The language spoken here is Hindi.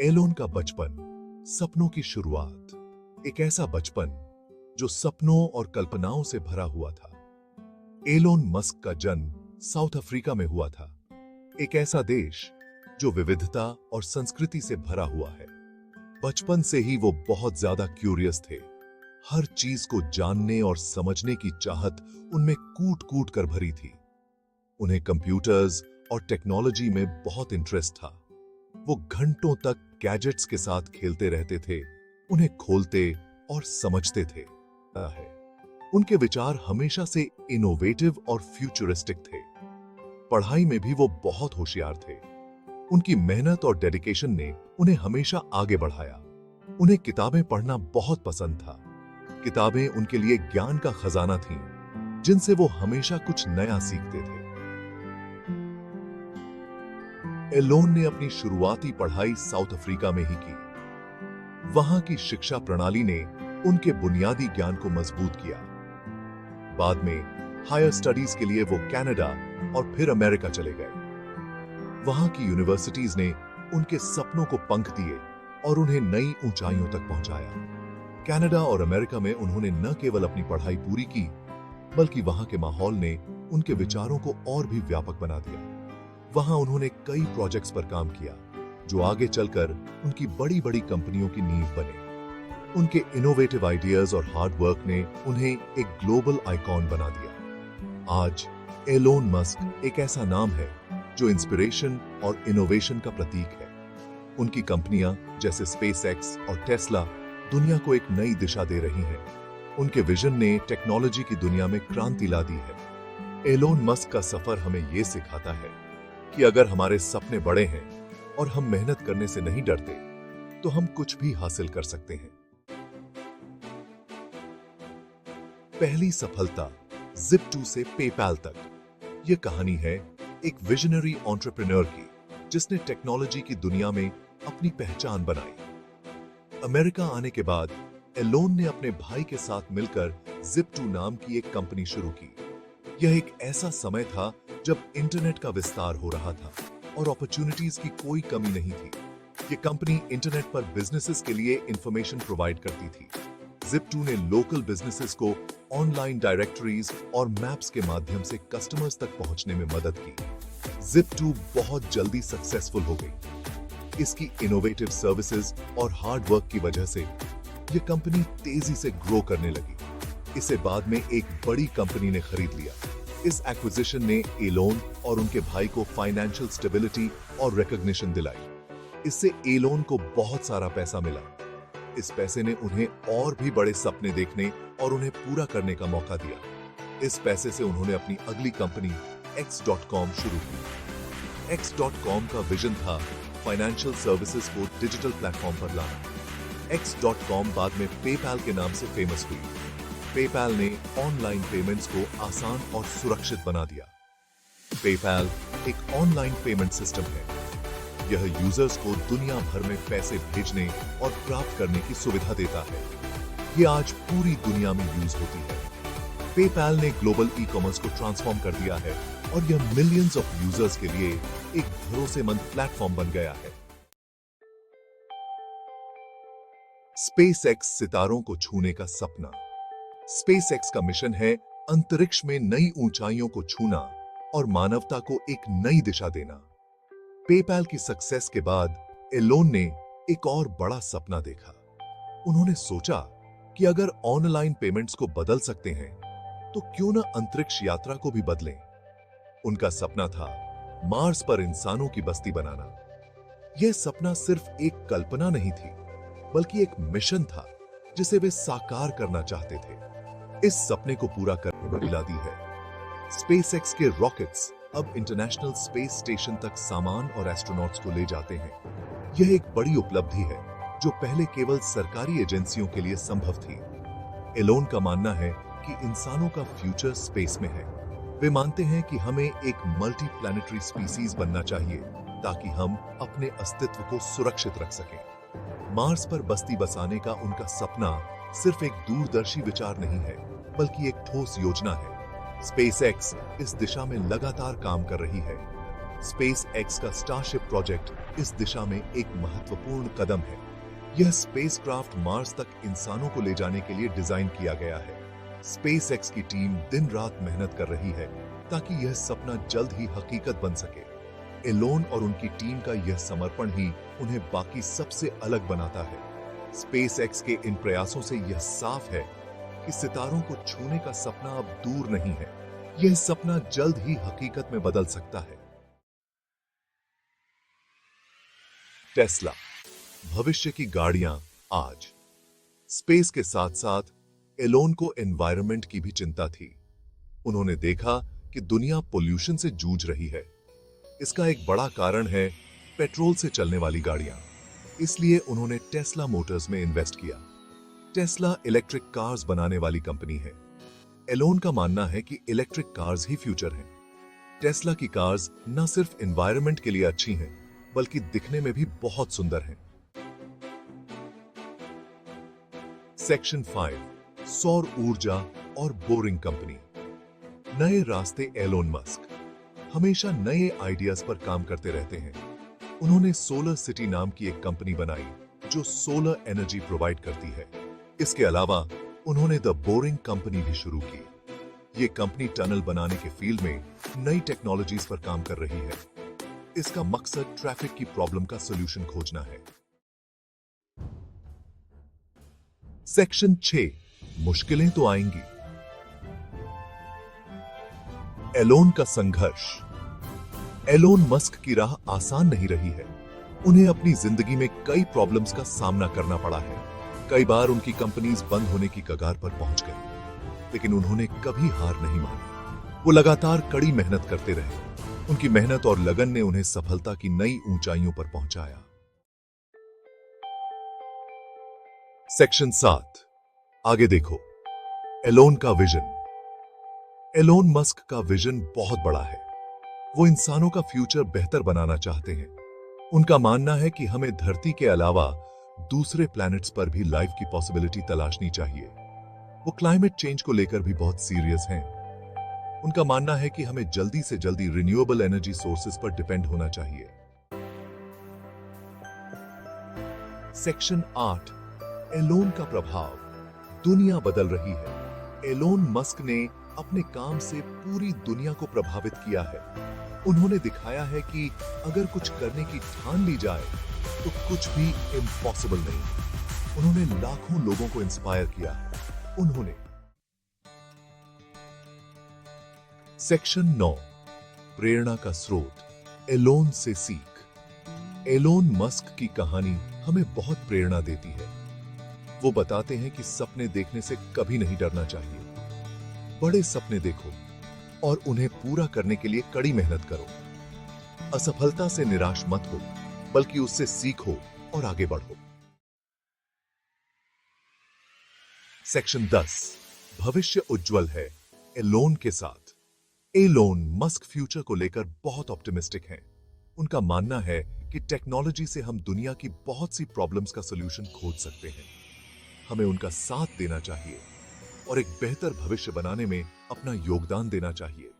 एलोन का बचपन, सपनों की शुरुआत। एक ऐसा बचपन जो सपनों और कल्पनाओं से भरा हुआ था। एलोन मस्क का जन्म साउथ अफ्रीका में हुआ था, एक ऐसा देश जो विविधता और संस्कृति से भरा हुआ है। बचपन से ही वो बहुत ज्यादा क्यूरियस थे। हर चीज को जानने और समझने की चाहत उनमें कूट कूट कर भरी थी। उन्हें कंप्यूटर्स और टेक्नोलॉजी में बहुत इंटरेस्ट था। वो घंटों तक गैजेट्स के साथ खेलते रहते थे, उन्हें खोलते और समझते थे। उनके विचार हमेशा से इनोवेटिव और फ्यूचरिस्टिक थे। पढ़ाई में भी वो बहुत होशियार थे। उनकी मेहनत और डेडिकेशन ने उन्हें हमेशा आगे बढ़ाया। उन्हें किताबें पढ़ना बहुत पसंद था। किताबें उनके लिए ज्ञान का खजाना थीं, जिनसे वो हमेशा कुछ नया सीखते थे। एलोन ने अपनी शुरुआती पढ़ाई साउथ अफ्रीका में ही की। वहां की शिक्षा प्रणाली ने उनके बुनियादी ज्ञान को मजबूत किया। बाद में हायर स्टडीज के लिए वो कनाडा और फिर अमेरिका चले गए। वहां की यूनिवर्सिटीज ने उनके सपनों को पंख दिए और उन्हें नई ऊंचाइयों तक पहुंचाया। कनाडा और अमेरिका में उन्होंने न केवल अपनी पढ़ाई पूरी की, बल्कि वहां के माहौल ने उनके विचारों को और भी व्यापक बना दिया। वहां उन्होंने कई प्रोजेक्ट्स पर काम किया, जो आगे चलकर उनकी बड़ी बड़ी कंपनियों की नींव बने। उनके इनोवेटिव आइडियाज और हार्ड वर्क ने उन्हें एक ग्लोबल आइकॉन बना दिया। आज एलोन मस्क एक ऐसा नाम है जो इंस्पिरेशन और इनोवेशन का प्रतीक है। उनकी कंपनियां जैसे स्पेसएक्स और टेस्ला दुनिया को एक नई दिशा दे रही हैं। उनके विजन ने टेक्नोलॉजी की दुनिया में क्रांति ला दी है। एलोन मस्क का सफर हमें यह सिखाता है कि अगर हमारे सपने बड़े हैं और हम मेहनत करने से नहीं डरते, तो हम कुछ भी हासिल कर सकते हैं। पहली सफलता, Zip2 से पेपैल तक। यह कहानी है एक विजनरी एंटरप्रेन्योर की, जिसने टेक्नोलॉजी की दुनिया में अपनी पहचान बनाई। अमेरिका आने के बाद एलोन ने अपने भाई के साथ मिलकर Zip2 नाम की एक कंपनी शुरू की। यह एक ऐसा समय था जब इंटरनेट का विस्तार हो रहा था और अपॉर्चुनिटीज की कोई कमी नहीं थी। ये कंपनी इंटरनेट पर बिजनेसेस के लिए इंफॉर्मेशन प्रोवाइड करती थी। Zip2 ने लोकल बिजनेसेस को ऑनलाइन डायरेक्टरीज और मैप्स के माध्यम से कस्टमर्स तक पहुंचने में मदद की। Zip2 बहुत जल्दी सक्सेसफुल हो गई। इसकी इनोवेटिव सर्विसेज और हार्ड वर्क की वजह से यह कंपनी तेजी से ग्रो करने लगी। इसे बाद में एक बड़ी कंपनी ने खरीद लिया। इस एक्विजिशन ने एलोन और उनके भाई को फाइनेंशियल स्टेबिलिटी और रिकॉग्निशन दिलाई। इससे एलोन को बहुत सारा पैसा मिला। इस पैसे ने उन्हें और भी बड़े सपने देखने और उन्हें पूरा करने का मौका दिया। इस पैसे से उन्होंने अपनी अगली कंपनी X.com शुरू की। X.com का विजन था फाइनेंशियल सर्विसेज को डिजिटल प्लेटफॉर्म पर लाना। X.com बाद में पेपैल के नाम से फेमस हुई। पेपैल ने ऑनलाइन पेमेंट्स को आसान और सुरक्षित बना दिया। पेपैल एक ऑनलाइन पेमेंट सिस्टम है। यह यूजर्स को दुनिया भर में पैसे भेजने और प्राप्त करने की सुविधा देता है। यह आज पूरी दुनिया में यूज होती है। पेपैल ने ग्लोबल ई-कॉमर्स को ट्रांसफॉर्म कर दिया है और यह मिलियंस ऑफ यूजर्स के लिए एक भरोसेमंद प्लेटफॉर्म बन गया है। स्पेसएक्स सितारों को छूने का सपना। स्पेसएक्स का मिशन है अंतरिक्ष में नई ऊंचाइयों को छूना और मानवता को एक नई दिशा देना। पेपैल की सक्सेस के बाद एलोन ने एक और बड़ा सपना देखा। उन्होंने सोचा कि अगर ऑनलाइन पेमेंट्स को बदल सकते हैं, तो क्यों ना अंतरिक्ष यात्रा को भी बदलें। उनका सपना था मार्स पर इंसानों की बस्ती बनाना। यह सपना सिर्फ एक कल्पना नहीं थी, बल्कि एक मिशन था जिसे वे साकार करना चाहते थे। इस सपने को पूरा करने में मिला दी है। स्पेसएक्स के रॉकेट्स अब इंटरनेशनल स्पेस स्टेशन तक सामान और एस्ट्रोनॉट्स को ले जाते हैं। यह एक बड़ी उपलब्धि है जो पहले केवल सरकारी एजेंसियों के लिए संभव थी। एलोन का मानना है कि इंसानों का फ्यूचर स्पेस में है। वे मानते हैं कि हमें एक मल्टी प्लैनेटरी स्पीसीज बनना चाहिए ताकि हम अपने अस्तित्व को सुरक्षित रख सकें। मार्स पर बस्ती बसाने का उनका सपना सिर्फ एक दूरदर्शी विचार नहीं है, बल्कि एक ठोस योजना है। स्पेसएक्स इस दिशा में लगातार काम कर रही है। स्पेस एक्स का स्टारशिप प्रोजेक्ट इस दिशा में एक महत्वपूर्ण कदम है। यह स्पेसक्राफ्ट मार्स तक इंसानों को ले जाने के लिए डिजाइन किया गया है। स्पेस एक्स की टीम दिन रात मेहनत कर रही है ताकि यह सपना जल्द ही हकीकत बन सके। एलोन और उनकी टीम का यह समर्पण ही उन्हें बाकी सबसे अलग बनाता है। स्पेस एक्स के इन प्रयासों से यह साफ है कि सितारों को छूने का सपना अब दूर नहीं है। यह सपना जल्द ही हकीकत में बदल सकता है। टेस्ला, भविष्य की गाड़ियां आज। स्पेस के साथ साथ एलोन को एनवायरनमेंट की भी चिंता थी। उन्होंने देखा कि दुनिया पोल्यूशन से जूझ रही है। इसका एक बड़ा कारण है पेट्रोल से चलने वाली गाड़ियां। इसलिए उन्होंने टेस्ला मोटर्स में इन्वेस्ट किया। टेस्ला इलेक्ट्रिक कार्स बनाने वाली कंपनी है। एलोन का मानना है कि इलेक्ट्रिक कार्स ही फ्यूचर हैं। टेस्ला की कार्स न सिर्फ एनवायरनमेंट के लिए अच्छी हैं, बल्कि दिखने में भी बहुत सुंदर हैं। सेक्शन 5, सौर ऊर्जा और बोरिंग कंपनी। नए रास्ते। एलोन मस्क हमेशा नए आइडियाज पर काम करते रहते हैं। उन्होंने सोलर सिटी नाम की एक कंपनी बनाई जो सोलर एनर्जी प्रोवाइड करती है। इसके अलावा उन्होंने द बोरिंग कंपनी भी शुरू की। ये कंपनी टनल बनाने के फील्ड में नई टेक्नोलॉजीज पर काम कर रही है। इसका मकसद ट्रैफिक की प्रॉब्लम का सॉल्यूशन खोजना है। सेक्शन 6, मुश्किलें तो आएंगी। एलोन का संघर्ष। एलोन मस्क की राह आसान नहीं रही है। उन्हें अपनी जिंदगी में कई प्रॉब्लम्स का सामना करना पड़ा है। कई बार उनकी कंपनीज बंद होने की कगार पर पहुंच गई, लेकिन उन्होंने कभी हार नहीं मानी। वो लगातार कड़ी मेहनत करते रहे। उनकी मेहनत और लगन ने उन्हें सफलता की नई ऊंचाइयों पर पहुंचाया। सेक्शन 7, आगे देखो। एलोन का विजन। एलोन मस्क का विजन बहुत बड़ा है। वो इंसानों का फ्यूचर बेहतर बनाना चाहते हैं। उनका मानना है कि हमें धरती के अलावा दूसरे प्लैनेट्स पर भी लाइफ की पॉसिबिलिटी तलाशनी चाहिए। वो क्लाइमेट चेंज को लेकर भी बहुत सीरियस हैं। उनका मानना है कि हमें जल्दी से जल्दी रिन्यूएबल एनर्जी सोर्सेज पर डिपेंड होना चाहिए। सेक्शन 8, एलोन का प्रभाव। दुनिया बदल रही है। एलोन मस्क ने अपने काम से पूरी दुनिया को प्रभावित किया है। उन्होंने दिखाया है कि अगर कुछ करने की ठान ली जाए तो कुछ भी इम्पॉसिबल नहीं। उन्होंने लाखों लोगों को इंस्पायर किया। उन्होंने सेक्शन 9, प्रेरणा का स्रोत। एलोन से सीख। एलोन मस्क की कहानी हमें बहुत प्रेरणा देती है। वो बताते हैं कि सपने देखने से कभी नहीं डरना चाहिए। बड़े सपने देखो और उन्हें पूरा करने के लिए कड़ी मेहनत करो। असफलता से निराश मत हो, बल्कि उससे सीखो और आगे बढ़ो। सेक्शन 10, भविष्य उज्जवल है एलोन के साथ। एलोन मस्क फ्यूचर को लेकर बहुत ऑप्टिमिस्टिक हैं। उनका मानना है कि टेक्नोलॉजी से हम दुनिया की बहुत सी प्रॉब्लम्स का सॉल्यूशन खोज सकते हैं। हमें उनका साथ देना चाहिए और एक बेहतर भविष्य बनाने में अपना योगदान देना चाहिए।